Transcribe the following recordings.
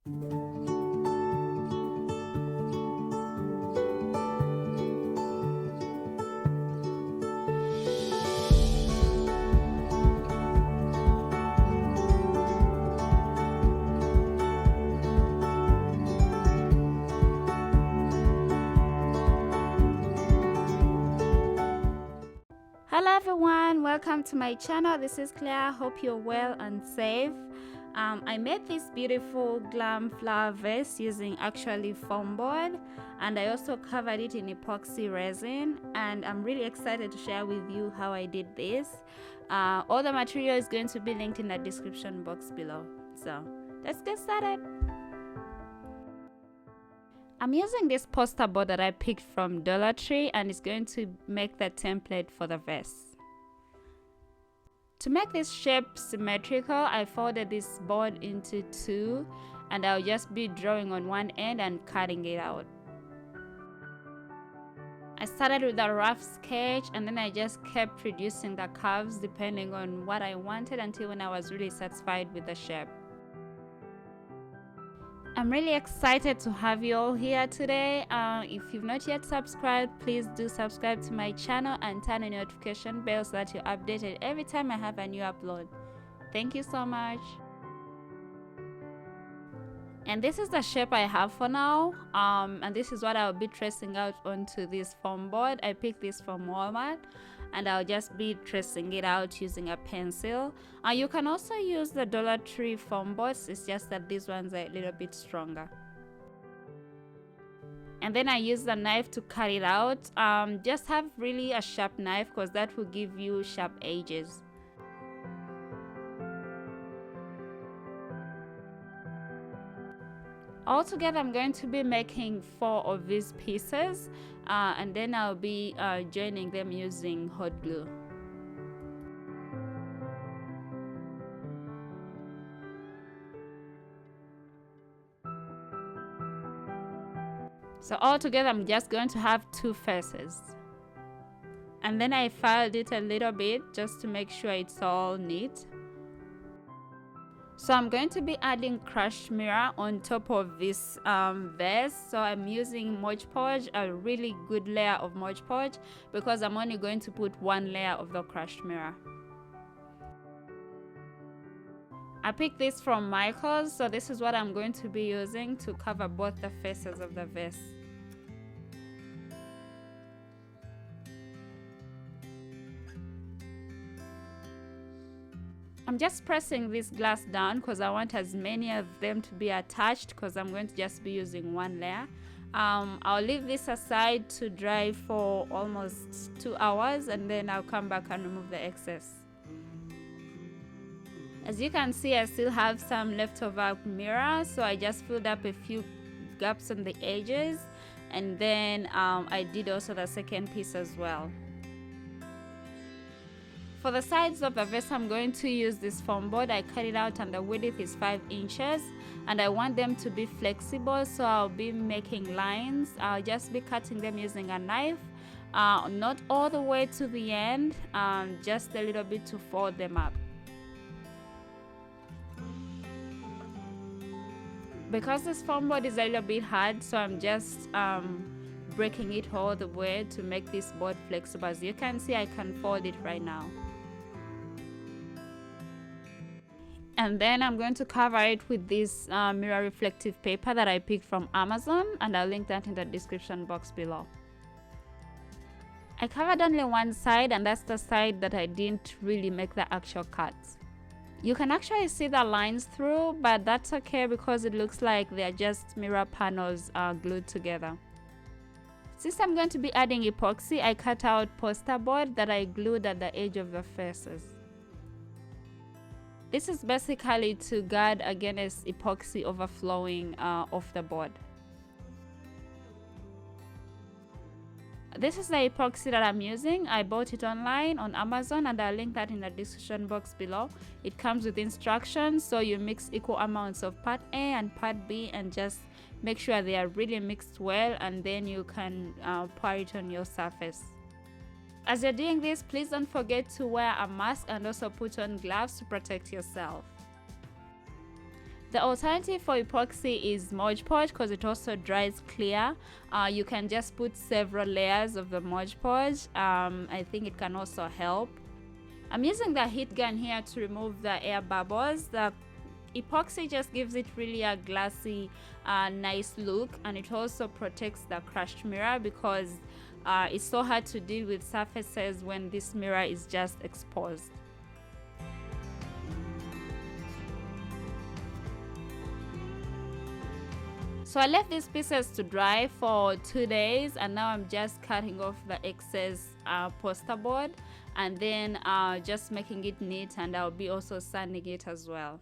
Hello everyone, welcome to my channel. This is Claire. Hope you're well and safe. I made this beautiful glam flower vase using actually foam board, and I also covered it in epoxy resin, and I'm really excited to share with you how I did this. All the material is going to be linked in the description box below. So let's get started. I'm using this poster board that I picked from Dollar Tree, and it's going to make the template for the vase. To make this shape symmetrical, I folded this board into two, and I'll just be drawing on one end and cutting it out. I started with a rough sketch, and then I just kept reducing the curves depending on what I wanted until when I was really satisfied with the shape. I'm really excited to have you all here today. If you've not yet subscribed, please do subscribe to my channel and turn on the notification bell so that you're updated every time I have a new upload. Thank you so much. And this is the shape I have for now, and this is what I'll be tracing out onto this foam board. I picked this from Walmart, and I'll just be tracing it out using a pencil. You can also use the Dollar Tree foam boards, it's just that these ones are a little bit stronger. And then I use the knife to cut it out. Just have really a sharp knife because that will give you sharp edges. Altogether, I'm going to be making 4 of these pieces, and then I'll be joining them using hot glue. So altogether, I'm just going to have 2 faces. And then I filed it a little bit just to make sure it's all neat. So I'm going to be adding crushed mirror on top of this vase. So I'm using modpodge, a really good layer of modpodge, because I'm only going to put 1 layer of the crushed mirror. I picked this from Michael's, so this is what I'm going to be using to cover both the faces of the vase. I'm just pressing this glass down because I want as many of them to be attached, because I'm going to just be using 1 layer. I'll leave this aside to dry for almost 2 hours, and then I'll come back and remove the excess. As you can see, I still have some leftover mirror, so I just filled up a few gaps on the edges, and then I did also the second piece as well. For the sides of the vase, I'm going to use this foam board. I cut it out and the width is 5 inches, and I want them to be flexible, so I'll be making lines. I'll just be cutting them using a knife, not all the way to the end, just a little bit to fold them up. Because this foam board is a little bit hard, so I'm just breaking it all the way to make this board flexible. As you can see, I can fold it right now. And then I'm going to cover it with this mirror reflective paper that I picked from Amazon, and I'll link that in the description box below. I covered only one side, and that's the side that I didn't really make the actual cuts. You can actually see the lines through, but that's okay because it looks like they're just mirror panels glued together. Since I'm going to be adding epoxy, I cut out poster board that I glued at the edge of the faces. This is basically to guard against epoxy overflowing off the board. This is the epoxy that I'm using. I bought it online on Amazon, and I'll link that in the description box below. It comes with instructions, so you mix equal amounts of part A and part B and just make sure they are really mixed well, and then you can pour it on your surface. As you're doing this, please don't forget to wear a mask and also put on gloves to protect yourself. The alternative for epoxy is modpodge because it also dries clear. You can just put several layers of the modpodge. I think it can also help. I'm using the heat gun here to remove the air bubbles. The epoxy just gives it really a glassy, nice look, and it also protects the crushed mirror because it's so hard to deal with surfaces when this mirror is just exposed. So I left these pieces to dry for 2 days, and now I'm just cutting off the excess poster board and then just making it neat, and I'll be also sanding it as well.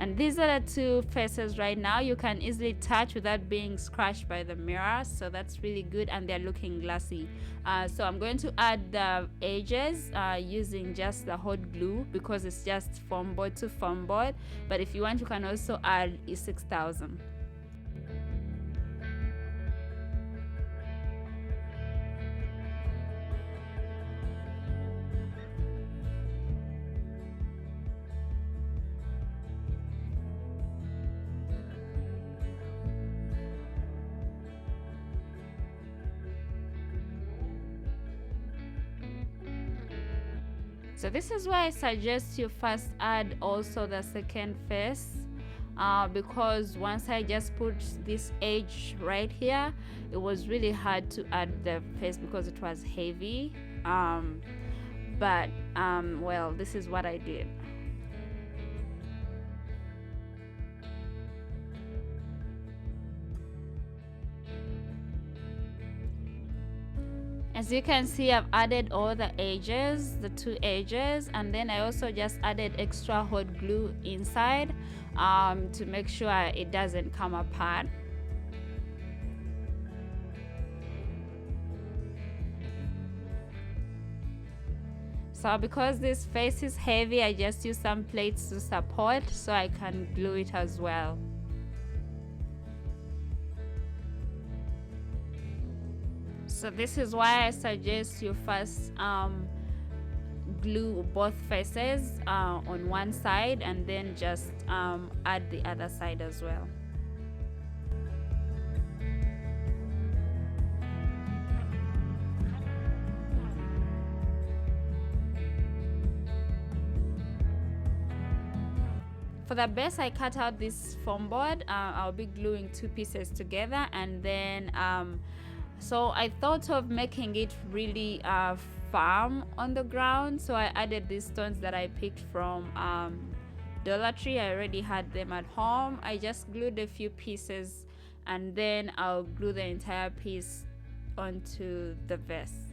And these are the two faces right now. You can easily touch without being scratched by the mirror, so that's really good, and they're looking glassy. So I'm going to add the edges using just the hot glue because it's just foam board to foam board, but if you want you can also add E6000. So this is why I suggest you first add also the second face, because once I just put this edge right here, it was really hard to add the face because it was heavy. Well, this is what I did. As you can see, I've added all the edges, the two edges, and then I also just added extra hot glue inside to make sure it doesn't come apart. So because this face is heavy, I just use some plates to support so I can glue it as well. So this is why I suggest you first glue both faces on one side and then just add the other side as well. For the base, I cut out this foam board. I'll be gluing two pieces together, and then so I thought of making it really firm on the ground, so I added these stones that I picked from Dollar Tree. I already had them at home. I just glued a few pieces and then I'll glue the entire piece onto the vase.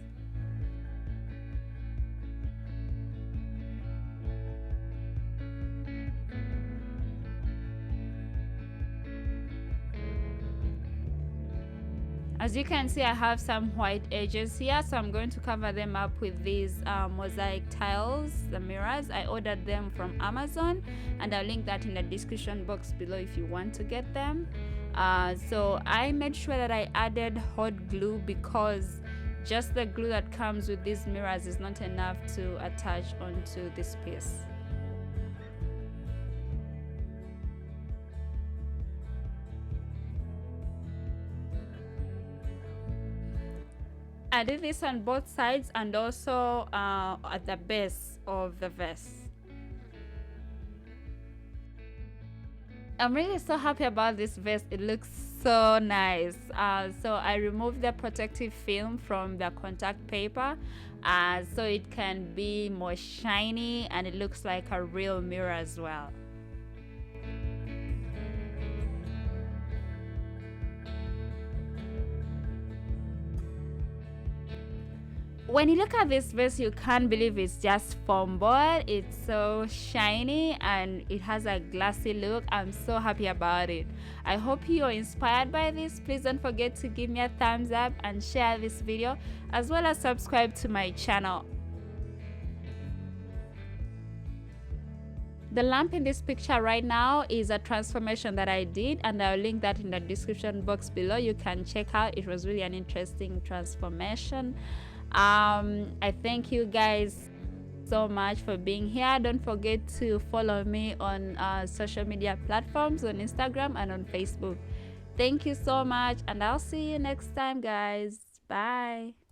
As you can see, I have some white edges here, so I'm going to cover them up with these mosaic tiles, the mirrors. I ordered them from Amazon, and I'll link that in the description box below if you want to get them. So I made sure that I added hot glue because just the glue that comes with these mirrors is not enough to attach onto this piece. I did this on both sides and also at the base of the vase. I'm really so happy about this vase. It looks so nice. So I removed the protective film from the contact paper so it can be more shiny and it looks like a real mirror as well. When you look at this vase, you can't believe it's just foam board. It's so shiny and it has a glassy look. I'm so happy about it. I hope you're inspired by this. Please don't forget to give me a thumbs up and share this video, as well as subscribe to my channel. The lamp in this picture right now is a transformation that I did, and I'll link that in the description box below. You can check out. It was really an interesting transformation. I thank you guys so much for being here. Don't forget to follow me on social media platforms, on Instagram and on Facebook. Thank you so much, and I'll see you next time, guys. Bye.